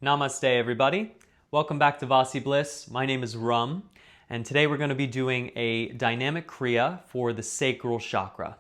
Namaste, everybody. Welcome back to Vasi Bliss. My name is Rum, and today we're going to be doing a dynamic Kriya for the Sacral Chakra.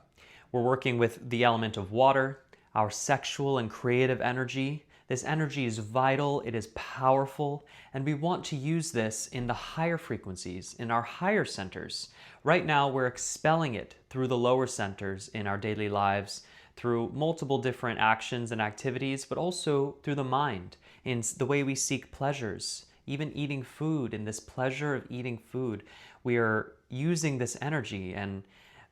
We're working with the element of water, our sexual and creative energy. This energy is vital, it is powerful, and we want to use this in the higher frequencies, in our higher centers. Right now, we're expelling it through the lower centers in our daily lives, through multiple different actions and activities, but also through the mind, in the way we seek pleasures, even eating food, in this pleasure of eating food. We are using this energy, and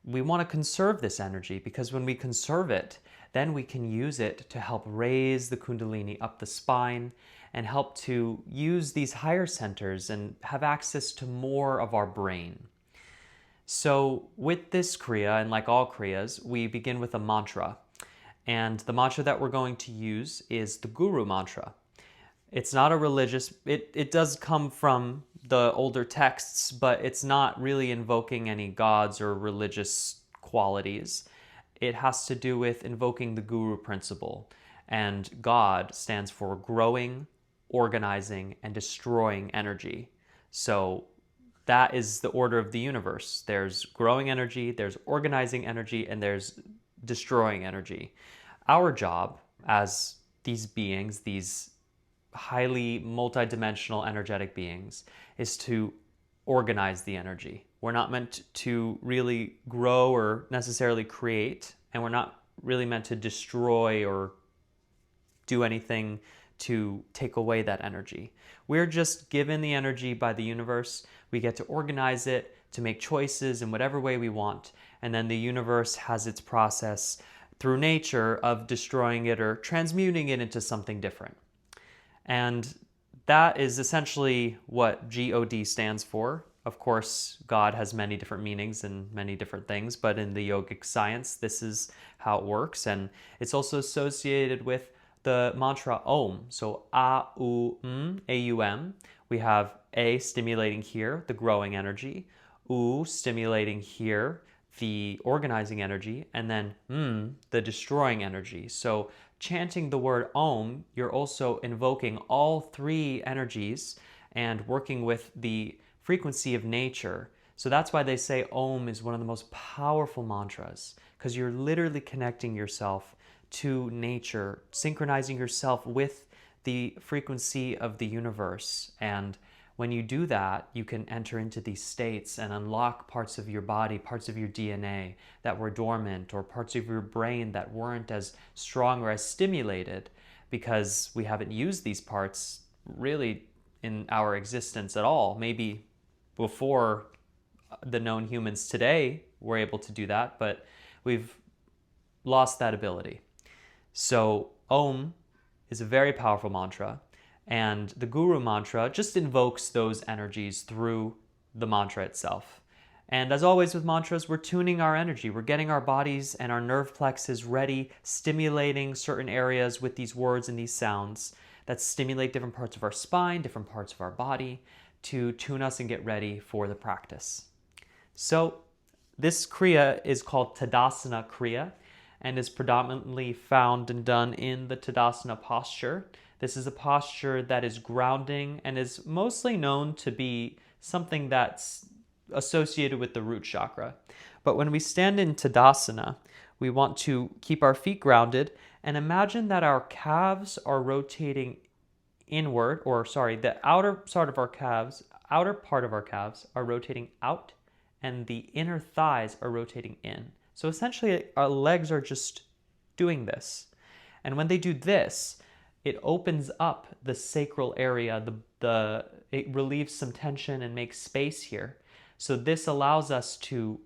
we want to conserve this energy, because when we conserve it, then we can use it to help raise the Kundalini up the spine and help to use these higher centers and have access to more of our brain. So with this Kriya, and like all Kriyas, we begin with a mantra. And the mantra that we're going to use is the Guru Mantra. It's not a religious, it does come from the older texts, but it's not really invoking any gods or religious qualities. It has to do with invoking the Guru principle. And God stands for growing, organizing, and destroying energy. So that is the order of the universe. There's growing energy, there's organizing energy, and there's destroying energy. Our job as these beings, these highly multidimensional energetic beings, is to organize the energy. We're not meant to really grow or necessarily create, and we're not really meant to destroy or do anything to take away that energy. We're just given the energy by the universe. We get to organize it, to make choices in whatever way we want, and then the universe has its process through nature of destroying it or transmuting it into something different. And that is essentially what God stands for. Of course, God has many different meanings and many different things, but in the yogic science, this is how it works. And it's also associated with the mantra Om. So A-U-M, A-U-M. We have A stimulating here, the growing energy, U stimulating here, the organizing energy, and then the destroying energy. So chanting the word Om, you're also invoking all three energies and working with the frequency of nature. So that's why they say Om is one of the most powerful mantras, because you're literally connecting yourself to nature, synchronizing yourself with the frequency of the universe. And when you do that, you can enter into these states and unlock parts of your body, parts of your DNA that were dormant, or parts of your brain that weren't as strong or as stimulated, because we haven't used these parts really in our existence at all. Maybe before the known humans today were able to do that, but we've lost that ability. So Om is a very powerful mantra, and the Guru Mantra just invokes those energies through the mantra itself. And as always with mantras, we're tuning our energy. We're getting our bodies and our nerve plexus ready, stimulating certain areas with these words and these sounds that stimulate different parts of our spine, different parts of our body, to tune us and get ready for the practice. So this Kriya is called Tadasana Kriyā, and is predominantly found and done in the Tadasana posture. This is a posture that is grounding and is mostly known to be something that's associated with the root chakra. But when we stand in Tadasana, we want to keep our feet grounded and imagine that our calves are rotating inward, the outer part of our calves are rotating out, and the inner thighs are rotating in. So essentially, our legs are just doing this. And when they do this, it opens up the sacral area, it relieves some tension and makes space here. So this allows us to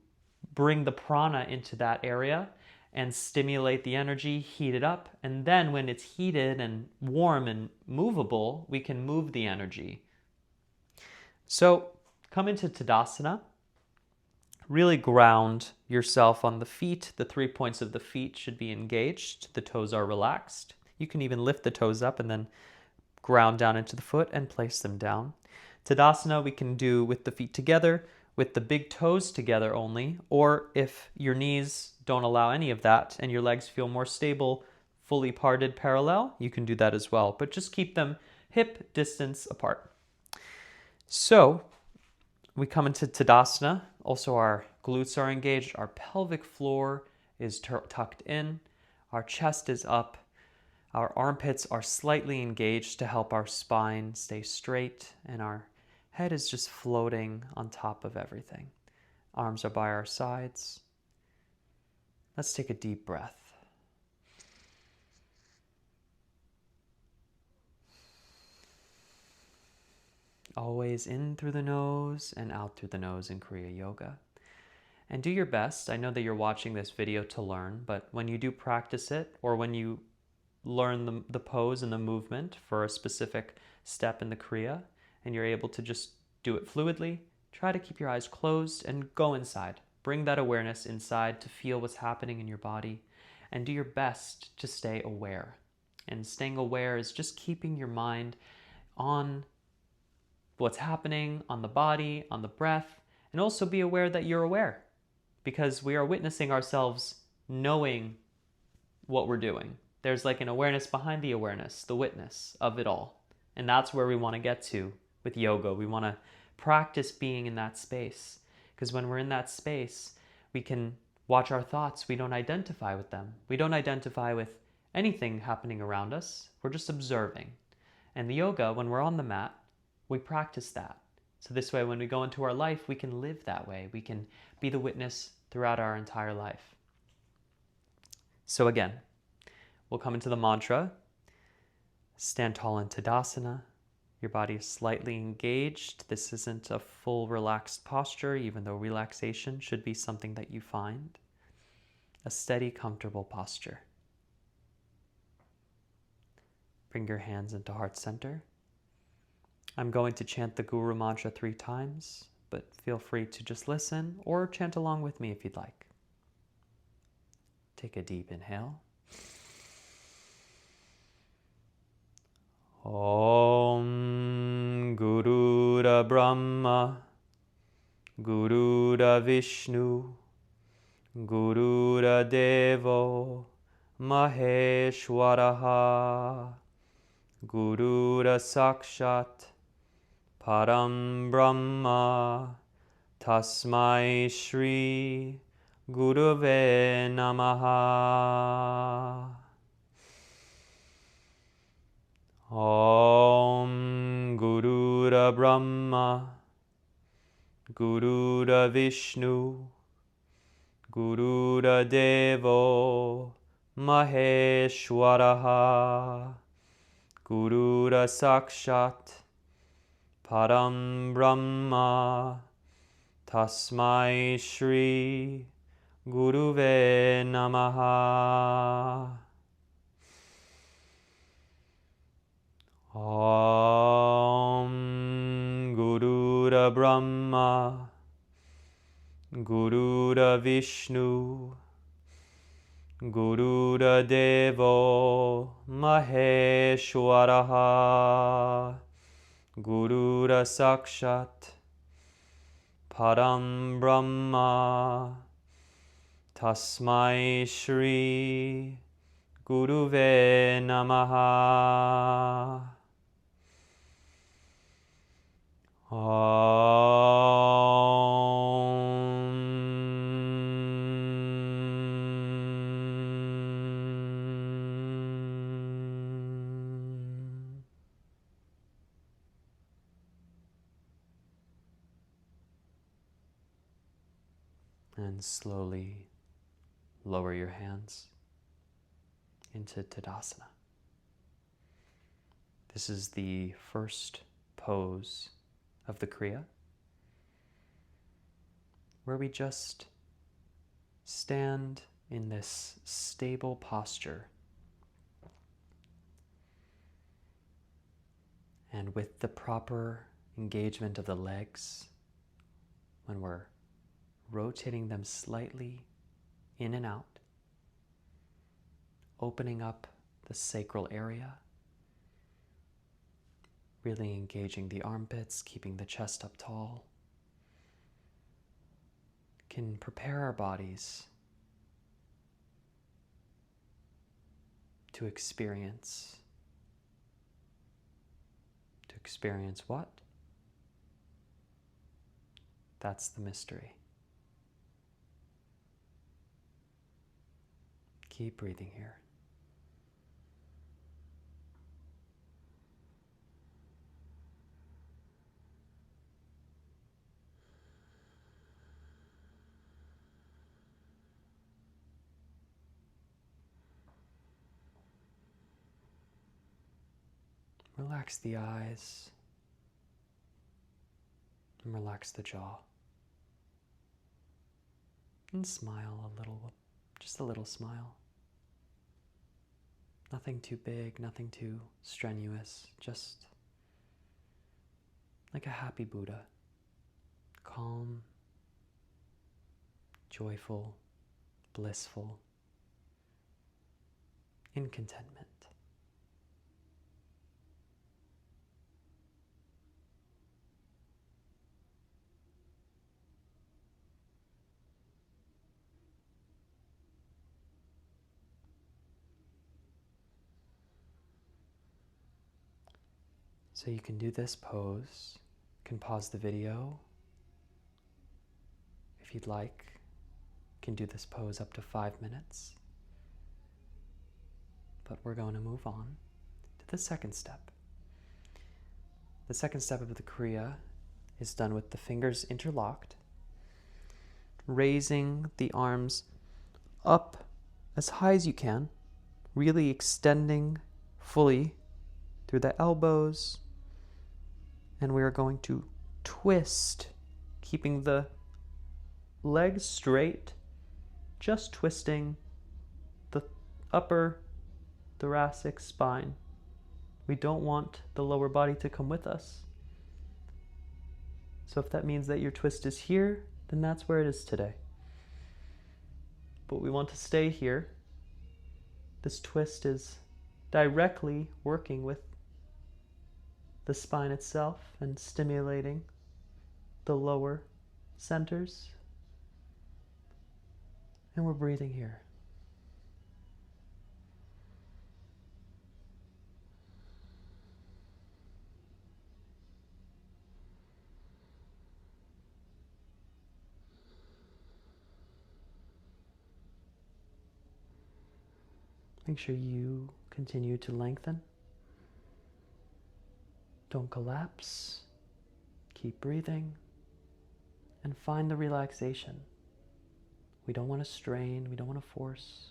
bring the prāṇa into that area and stimulate the energy, heat it up, and then when it's heated and warm and movable, we can move the energy. So come into Tadasana. Really ground yourself on the feet. The 3 points of the feet should be engaged. The toes are relaxed. You can even lift the toes up and then ground down into the foot and place them down. Tadasana we can do with the feet together, with the big toes together only, or if your knees don't allow any of that and your legs feel more stable, fully parted parallel, you can do that as well. But just keep them hip distance apart. So we come into Tadasana. Also our glutes are engaged. Our pelvic floor is tucked in. Our chest is up. Our armpits are slightly engaged to help our spine stay straight. And our head is just floating on top of everything. Arms are by our sides. Let's take a deep breath. Always in through the nose and out through the nose in Kriya Yoga. And do your best. I know that you're watching this video to learn, but when you do practice it, or when you learn the pose and the movement for a specific step in the Kriya, and you're able to just do it fluidly, try to keep your eyes closed and go inside. Bring that awareness inside to feel what's happening in your body, and do your best to stay aware. And staying aware is just keeping your mind on what's happening, on the body, on the breath, and also be aware that you're aware, because we are witnessing ourselves knowing what we're doing. There's like an awareness behind the awareness, the witness of it all. And that's where we want to get to with yoga. We want to practice being in that space, because when we're in that space, we can watch our thoughts. We don't identify with them. We don't identify with anything happening around us. We're just observing. And the yoga, when we're on the mat, we practice that. So this way, when we go into our life, we can live that way. We can be the witness throughout our entire life. So again, we'll come into the mantra. Stand tall in Tadasana. Your body is slightly engaged. This isn't a full relaxed posture, even though relaxation should be something that you find. A steady, comfortable posture. Bring your hands into heart center. I'm going to chant the Guru Mantra 3 times, but feel free to just listen or chant along with me if you'd like. Take a deep inhale. Om Gurura Brahma, Gurura Vishnu, Gurura Devo, Maheshwaraha, Gurura Sakshat, Param Brahma, Tasmai Shri Guruve Namaha. Om Gurura Brahma, Gurura Vishnu, Gurura Devo, Maheshwaraha, Gurura Sakshat, Param Brahma, Tasmai Shri Guruve Namaha. Om Gurura Brahma, Gurura Vishnu, Gurura Devo, Maheshwaraha, Gurura Sakshat, Param Brahma, Tasmai Shri Guruve Namaha. And slowly lower your hands into Tadasana. This is the first pose of the Kriya, where we just stand in this stable posture. And with the proper engagement of the legs, when we're rotating them slightly in and out, opening up the sacral area, really engaging the armpits, keeping the chest up tall, can prepare our bodies to experience experience what? That's the mystery. Keep breathing here. Relax the eyes and relax the jaw. And smile a little, just a little smile. Nothing too big, nothing too strenuous, just like a happy Buddha. Calm, joyful, blissful, in contentment. So you can do this pose, you can pause the video if you'd like. You can do this pose up to 5 minutes. But we're going to move on to the second step. The second step of the Kriya is done with the fingers interlocked, raising the arms up as high as you can, really extending fully through the elbows. And we are going to twist, keeping the legs straight, just twisting the upper thoracic spine. We don't want the lower body to come with us. So if that means that your twist is here, then that's where it is today. But we want to stay here. This twist is directly working with the spine itself and stimulating the lower centers. And we're breathing here. Make sure you continue to lengthen. Don't collapse. Keep breathing. And find the relaxation. We don't want to strain. We don't want to force.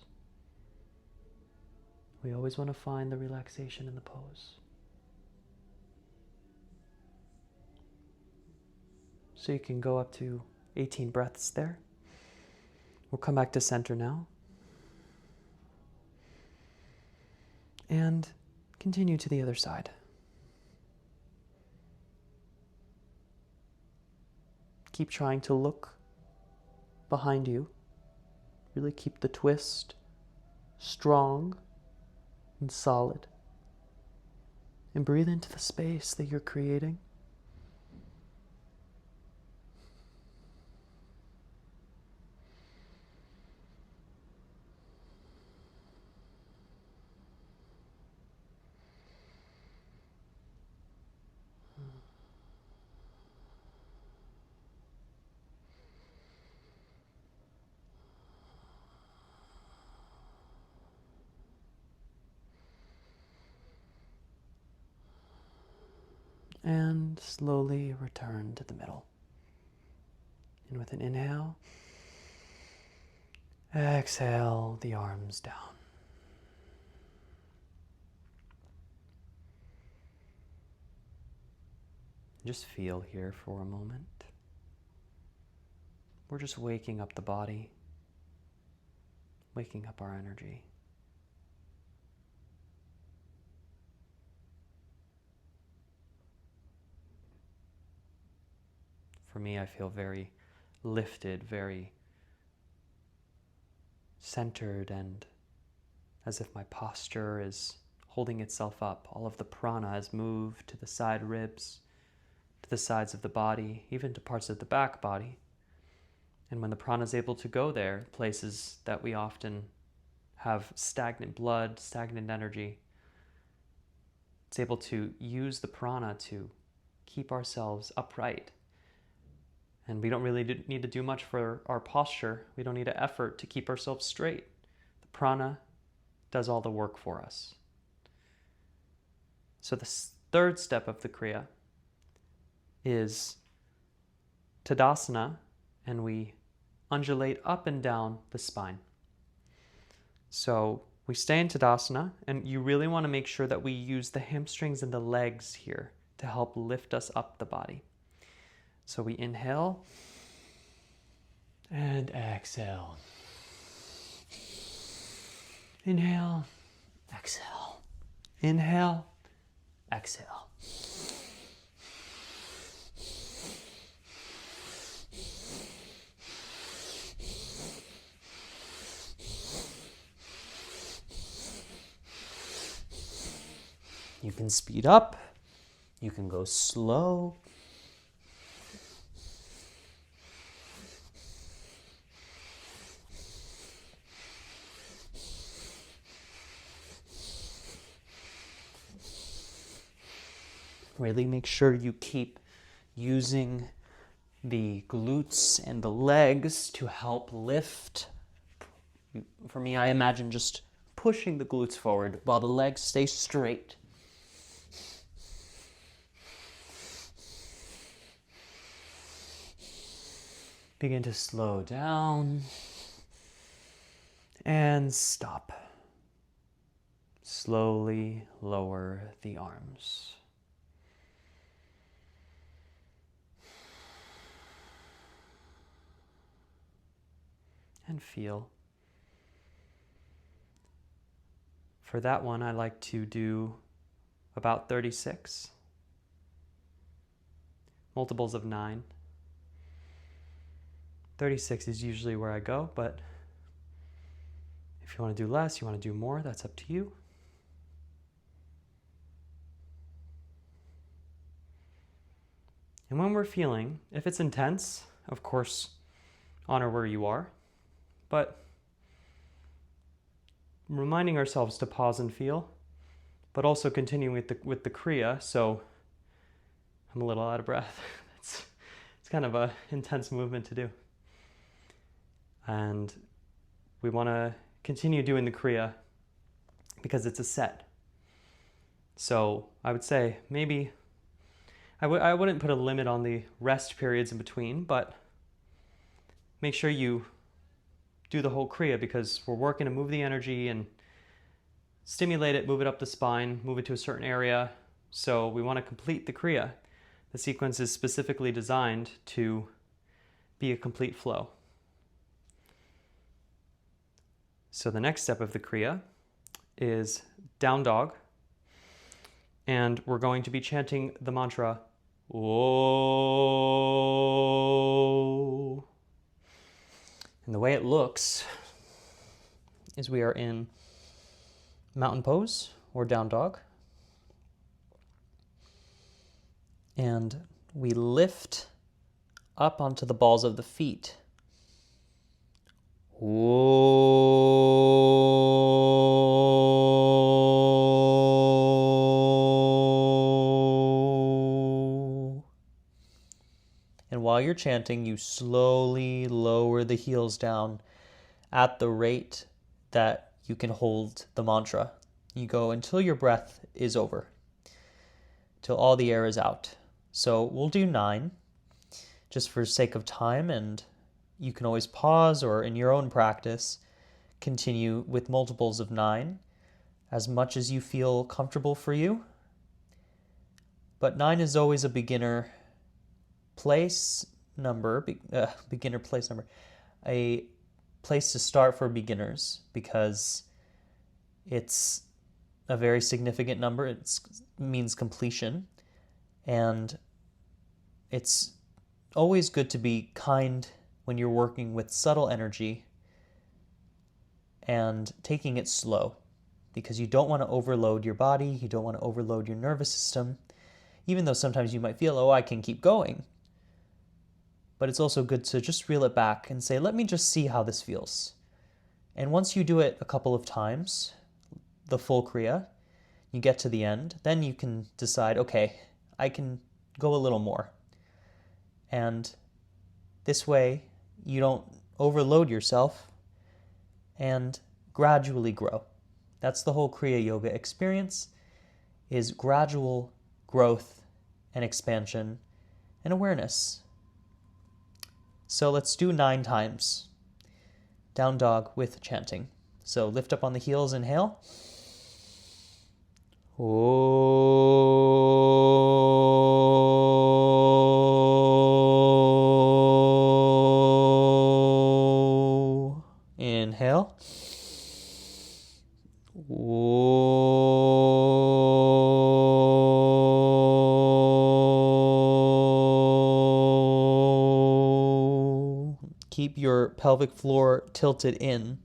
We always want to find the relaxation in the pose. So you can go up to 18 breaths there. We'll come back to center now. And continue to the other side. Keep trying to look behind you. Really keep the twist strong and solid. And breathe into the space that you're creating. And slowly return to the middle. And with an inhale, exhale the arms down. Just feel here for a moment. We're just waking up the body, waking up our energy. For me, I feel very lifted, very centered, and as if my posture is holding itself up. All of the prāṇa has moved to the side ribs, to the sides of the body, even to parts of the back body. And when the prāṇa is able to go there, places that we often have stagnant blood, stagnant energy, It's able to use the prana to keep ourselves upright. And we don't really need to do much for our posture. We don't need an effort to keep ourselves straight. The prana does all the work for us. So the third step of the Kriya is Tadasana, and we undulate up and down the spine. So we stay in Tadasana, and you really want to make sure that we use the hamstrings and the legs here to help lift us up the body. So we inhale and exhale. Inhale, exhale. Inhale, exhale. You can speed up, you can go slow. Really make sure you keep using the glutes and the legs to help lift. For me, I imagine just pushing the glutes forward while the legs stay straight. Begin to slow down and stop. Slowly lower the arms. And feel. For that one, I like to do about 36. Multiples of 9. 36 is usually where I go, but if you want to do less, you want to do more, that's up to you. And when we're feeling, if it's intense, of course, honor where you are, but reminding ourselves to pause and feel, but also continuing with the Kriya. So I'm a little out of breath. It's kind of an intense movement to do. And we want to continue doing the Kriya because it's a set. So I would say maybe, I wouldn't put a limit on the rest periods in between, but make sure you do the whole Kriya because we're working to move the energy and stimulate it, move it up the spine, move it to a certain area. So we want to complete the Kriya. The sequence is specifically designed to be a complete flow. So the next step of the Kriya is down dog. And we're going to be chanting the mantra, "Whoa." And the way it looks is we are in mountain pose or down dog. And we lift up onto the balls of the feet. Whoa. And while you're chanting, you slowly lower the heels down at the rate that you can hold the mantra. You go until your breath is over, till all the air is out. So we'll do 9, just for sake of time, and you can always pause or in your own practice, continue with multiples of 9, as much as you feel comfortable for you. But 9 is always a beginner place number, a place to start for beginners because it's a very significant number. It means completion, and it's always good to be kind when you're working with subtle energy and taking it slow, because you don't want to overload your body, you don't want to overload your nervous system, even though sometimes you might feel, oh, I can keep going. But it's also good to just reel it back and say, let me just see how this feels. And once you do it a couple of times, the full Kriya, you get to the end, then you can decide, okay, I can go a little more. And this way, you don't overload yourself and gradually grow. That's the whole Kriya Yoga experience, is gradual growth and expansion and awareness. So let's do 9 times. Down dog with chanting. So lift up on the heels, inhale. Oh. Inhale. Oh. Keep your pelvic floor tilted in.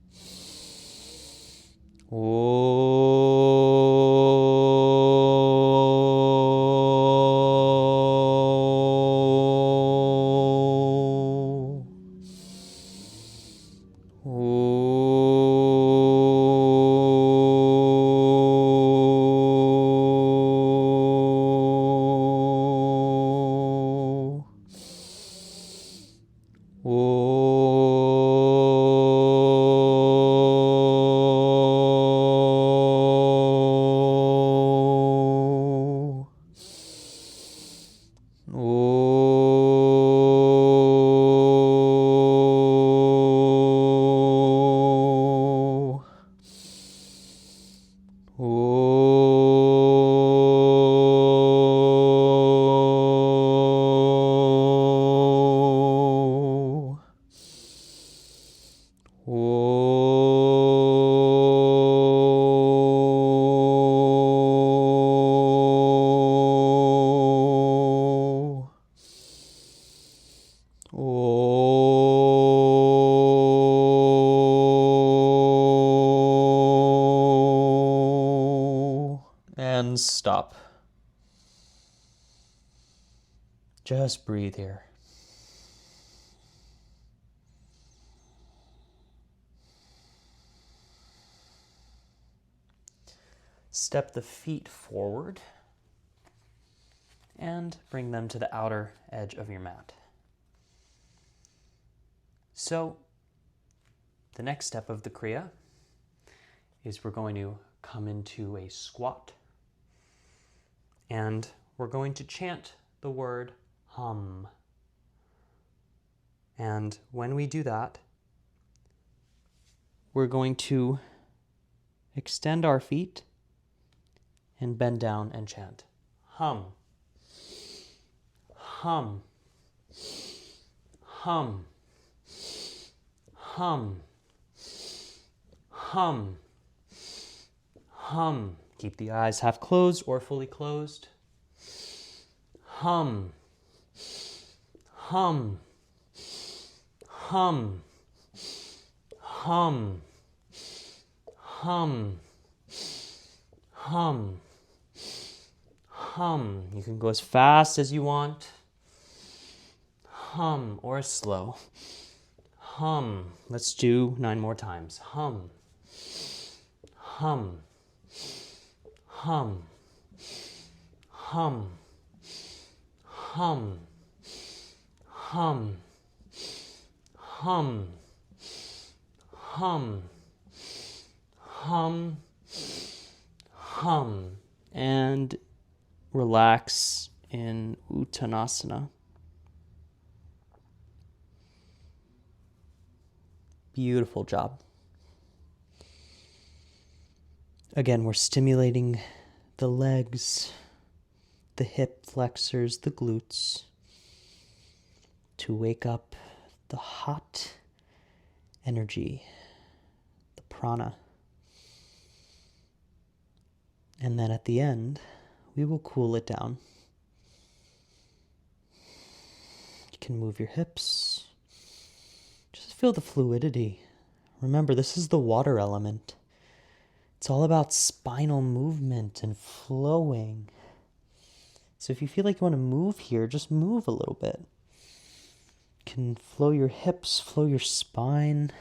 And stop. Just breathe here. Step the feet forward and bring them to the outer edge of your mat. So, the next step of the Kriya is we're going to come into a squat, and we're going to chant the word hum. And when we do that, we're going to extend our feet and bend down and chant hum, hum, hum, hum, hum, hum. Keep the eyes half closed or fully closed. Hum, hum, hum, hum, hum, hum, hum. You can go as fast as you want. Hum, or slow. Hum. Let's do 9 more times. Hum, hum, hum, hum, hum, hum, hum, hum, hum, hum. And relax in Uttanasana. Beautiful job. Again, we're stimulating the legs, the hip flexors, the glutes, to wake up the hot energy, the prāṇa. And then at the end, we will cool it down. You can move your hips. Just feel the fluidity. Remember, this is the water element. It's all about spinal movement and flowing. So if you feel like you want to move here, just move a little bit. You can flow your hips, flow your spine,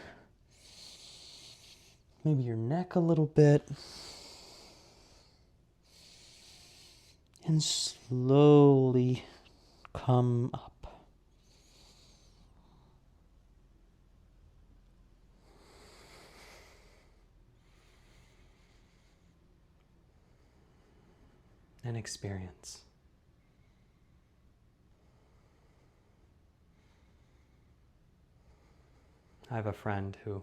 maybe your neck a little bit. And slowly come up. And experience. I have a friend who,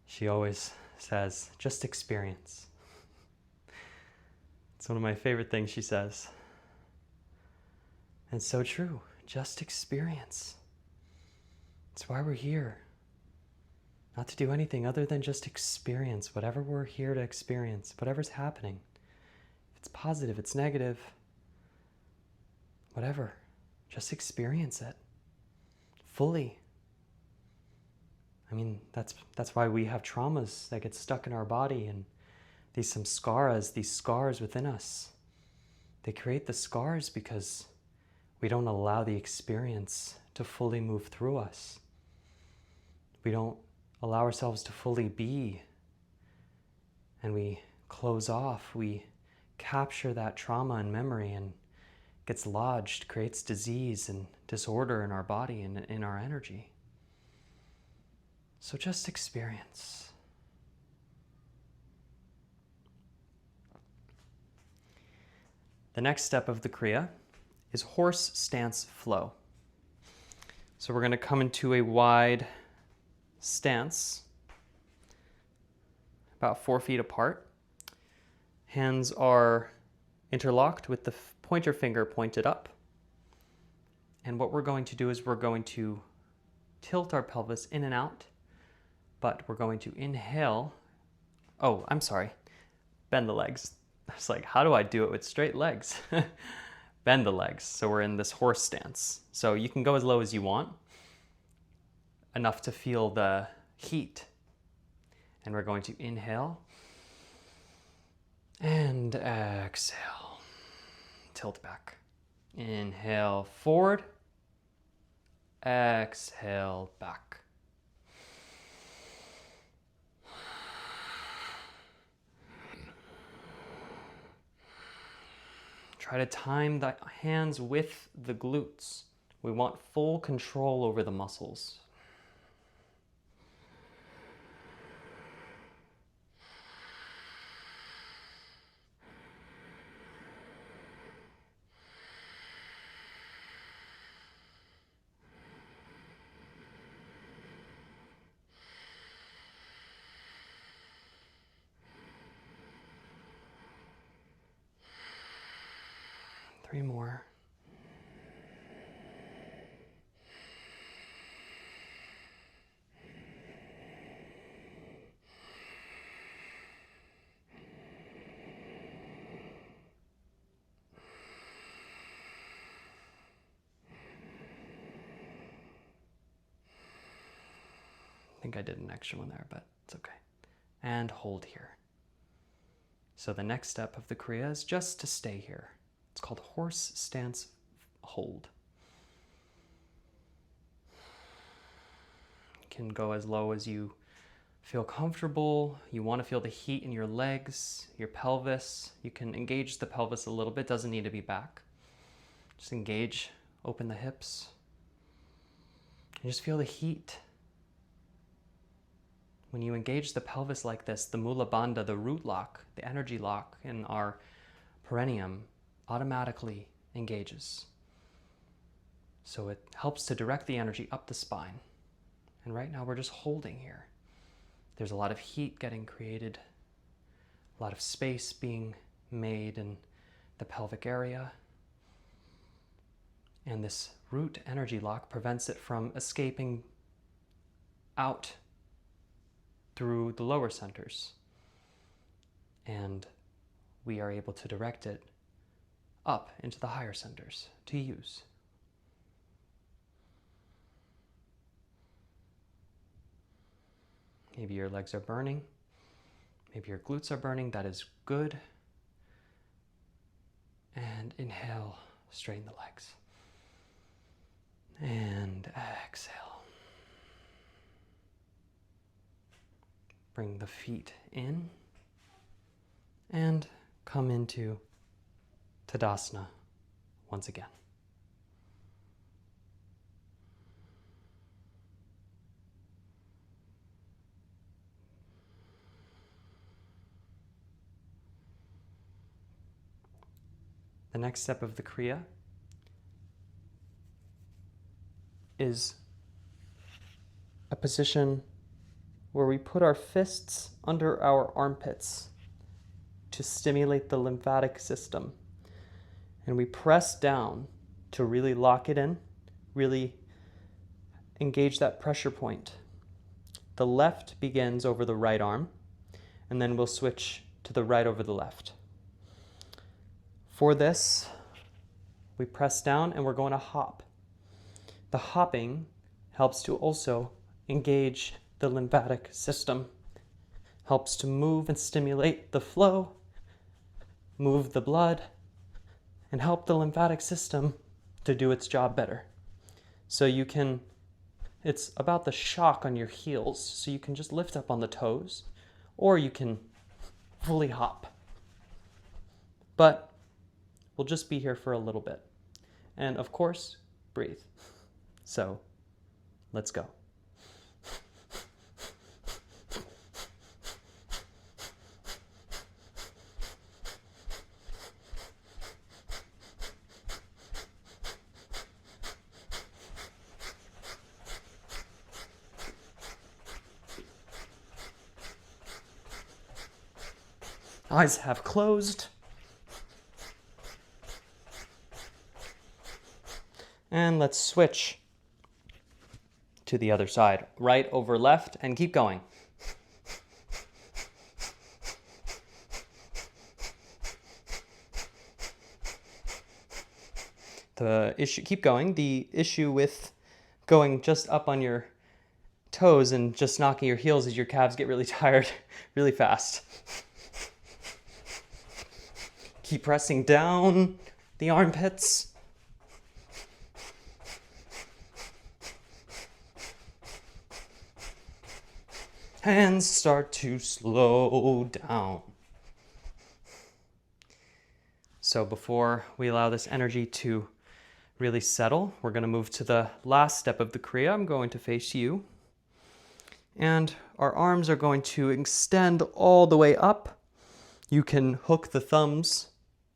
she always says, just experience. It's one of my favorite things she says. And it's so true, just experience. It's why we're here. Not to do anything other than just experience whatever we're here to experience, whatever's happening. If it's positive, it's negative, whatever. Just experience it fully. I mean, that's why we have traumas that get stuck in our body, and these scars within us. They create the scars because we don't allow the experience to fully move through us. We don't allow ourselves to fully be, and we close off. We capture that trauma and memory, and gets lodged, creates disease and disorder in our body and in our energy. So just experience. The next step of the Kriya is horse stance flow. So we're going to come into a wide stance, about 4 feet apart. Hands are interlocked with the pointer finger pointed up. And what we're going to do is we're going to tilt our pelvis in and out, but we're going to inhale. Oh, I'm sorry. Bend the legs. I was like, how do I do it with straight legs? Bend the legs. So we're in this horse stance. So you can go as low as you want, enough to feel the heat. And we're going to inhale and exhale. Tilt back. Inhale forward. Exhale back. Try to time the hands with the glutes. We want full control over the muscles. Three more. I think I did an extra one there, but it's okay. And hold here. So the next step of the Kriya is just to stay here. It's called horse stance hold. You can go as low as you feel comfortable. You want to feel the heat in your legs, your pelvis. You can engage the pelvis a little bit, doesn't need to be back. Just engage, open the hips. And just feel the heat. When you engage the pelvis like this, the mula bandha, the root lock, the energy lock in our perineum automatically engages. So it helps to direct the energy up the spine. And right now we're just holding here. There's a lot of heat getting created, a lot of space being made in the pelvic area. And this root energy lock prevents it from escaping out through the lower centers. And we are able to direct it up into the higher centers to use. Maybe your legs are burning. Maybe your glutes are burning. That is good. And inhale, straighten the legs. And exhale. Bring the feet in and come into Tadasana once again. The next step of the Kriya is a position where we put our fists under our armpits to stimulate the lymphatic system. And we press down to really lock it in, really engage that pressure point. The left begins over the right arm, and then we'll switch to the right over the left. For this, we press down and we're going to hop. The hopping helps to also engage the lymphatic system, helps to move and stimulate the flow, move the blood, and help the lymphatic system to do its job better. So it's about the shock on your heels, so you can just lift up on the toes, or you can fully hop. But we'll just be here for a little bit. And of course, breathe. So, let's go. Eyes have closed. And let's switch to the other side. Right over left, and keep going. Keep going. The issue with going just up on your toes and just knocking your heels is your calves get really tired really fast. Keep pressing down the armpits. Hands start to slow down. So before we allow this energy to really settle, we're going to move to the last step of the Kriya. I'm going to face you. And our arms are going to extend all the way up. You can hook the thumbs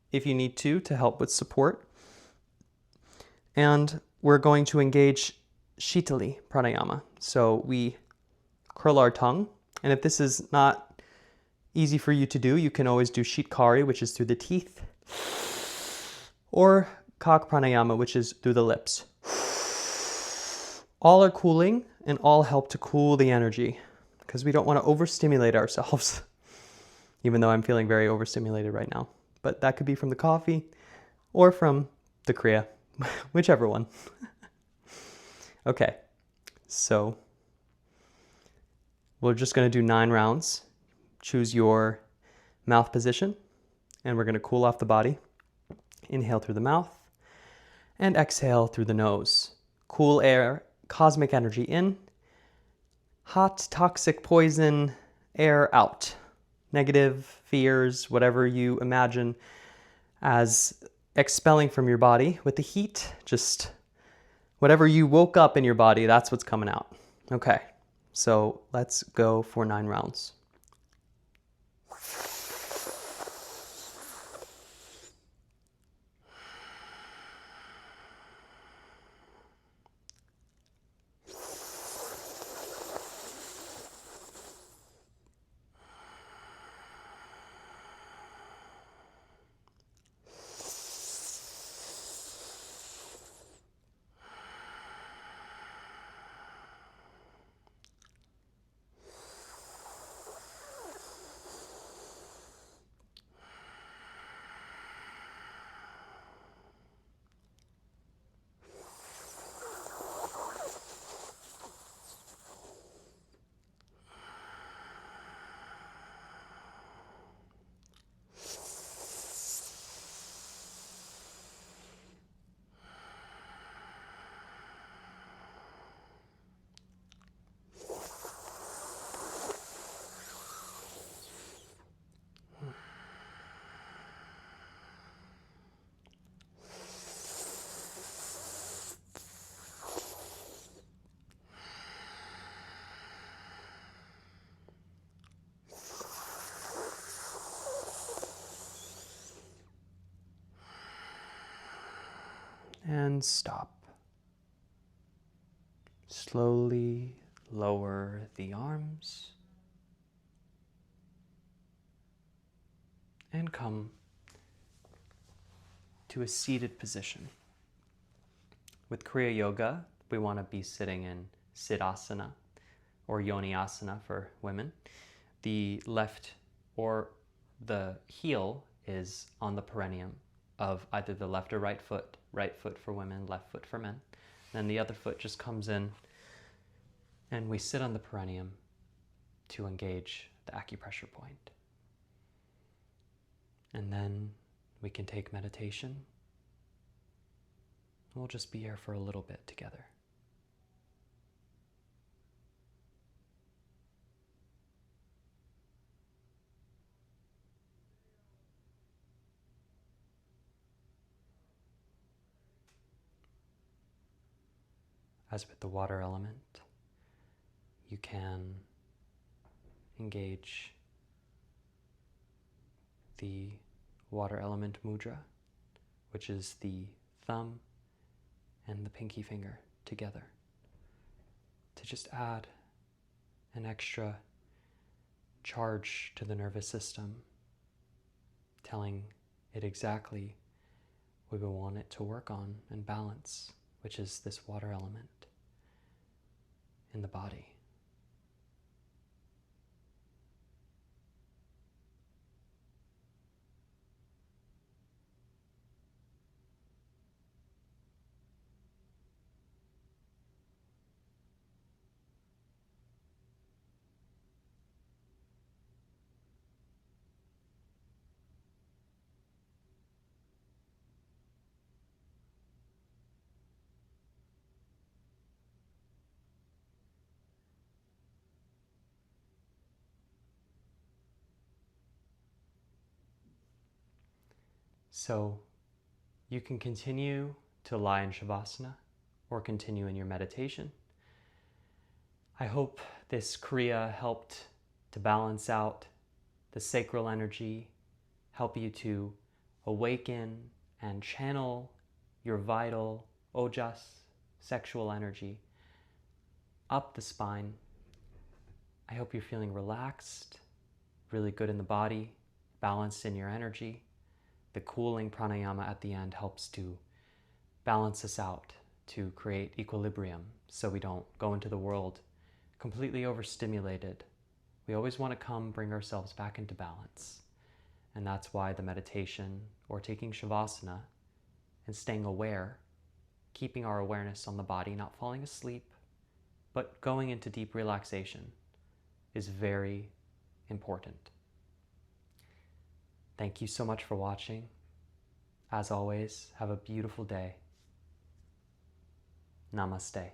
if you need to help with support. And we're going to engage Shitali pranayama. So we curl our tongue. And if this is not easy for you to do, you can always do Shitkari, which is through the teeth, or Kak pranayama, which is through the lips. All are cooling and all help to cool the energy because we don't want to overstimulate ourselves, even though I'm feeling very overstimulated right now. But that could be from the coffee or from the Kriya, whichever one. Okay, so we're just going to do 9 rounds. Choose your mouth position, and we're going to cool off the body. Inhale through the mouth, and exhale through the nose. Cool air, cosmic energy in. Hot, toxic, poison air out. Negative fears, whatever you imagine as expelling from your body with the heat, just whatever you woke up in your body, that's what's coming out. Okay, so let's go for 9 rounds. and stop. Slowly lower the arms and come to a seated position. With Kriya Yoga, we want to be sitting in Siddhasana or Yoni-asana for women. The left or the heel is on the perineum of either the left or right foot for women, left foot for men. Then the other foot just comes in and we sit on the perineum to engage the acupressure point. And then we can take meditation. We'll just be here for a little bit together. As with the water element, you can engage the water element mudra, which is the thumb and the pinky finger together, to just add an extra charge to the nervous system, telling it exactly what we want it to work on and balance, which is this water element in the body. So you can continue to lie in Shavasana or continue in your meditation. I hope this Kriya helped to balance out the sacral energy, help you to awaken and channel your vital ojas, sexual energy, up the spine. I hope you're feeling relaxed, really good in the body, balanced in your energy. The cooling pranayama at the end helps to balance us out, to create equilibrium so we don't go into the world completely overstimulated. We always want to bring ourselves back into balance. And that's why the meditation or taking Shavasana and staying aware, keeping our awareness on the body, not falling asleep, but going into deep relaxation is very important. Thank you so much for watching. As always, have a beautiful day. Namaste.